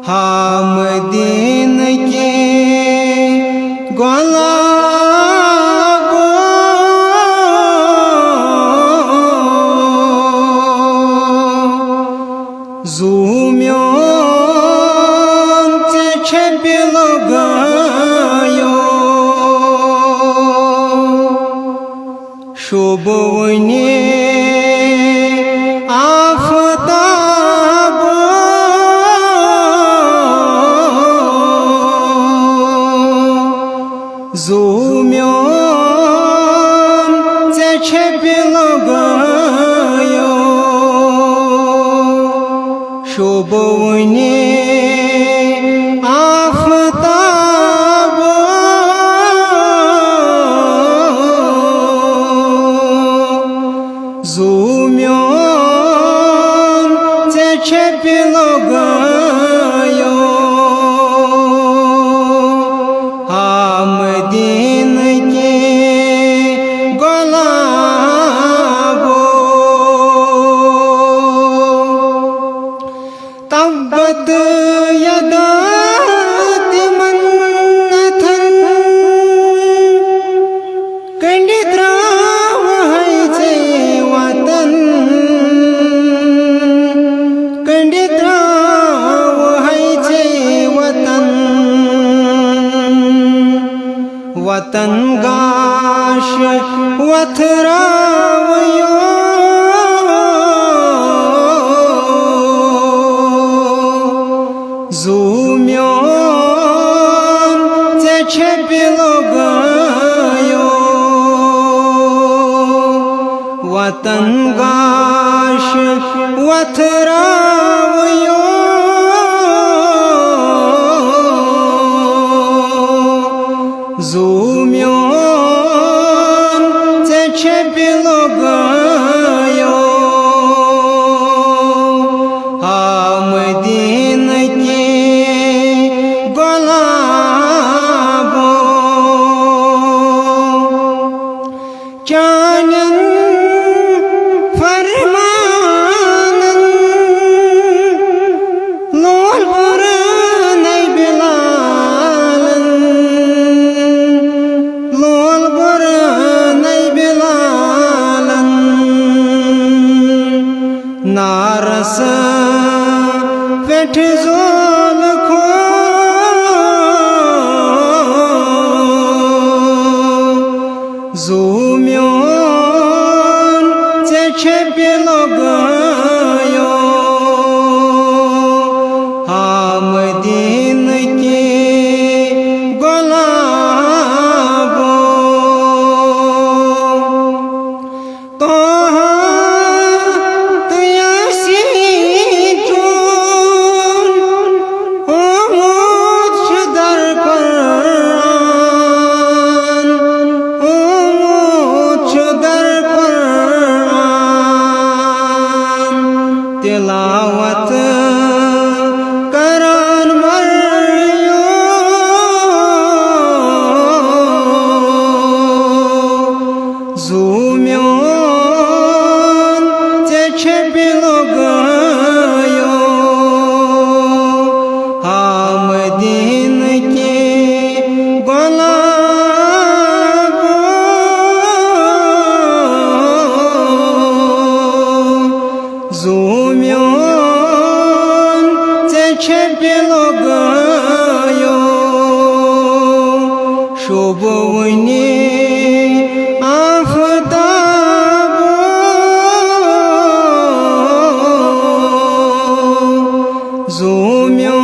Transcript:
हामदीन के गुलाबो ज़ूम्यों ते छबिल गायो शुभवने ज़ूम्यों ते छबिल गायो शुभवने आफ़ताबो ज़ूम्यों ते छबिल गायो हामदीन के गुलाबो तब्बत यदा तिमन्नथन कंडिद्राव है जे वतन कंडिद्राव है जे वतन वतन गाश वथरावयो ज़ूम्यों ते छबिल गायो वतन गाश वथरावयो ज़ूम्यों ते छबिल गायो हामदीन के गुलाबो चानन फरमानन लोल बुरनै बिलालन लोल बुरनै बिलालन नारस पेठ जोल खो ज़ूम्यों ते छबिल गायो हामदीन के गुलाबो तोहा तुयसी चून ओ मुझ दर कुरान ओ मुझ दर कुरान तिलावत करान मरियो ज़ूम्यों ते छबिल गायो हामदीन के गुलाबो ज़ूम्यों ते छबिल गायो शुभवने आफ़ताबो ज़ूम्यों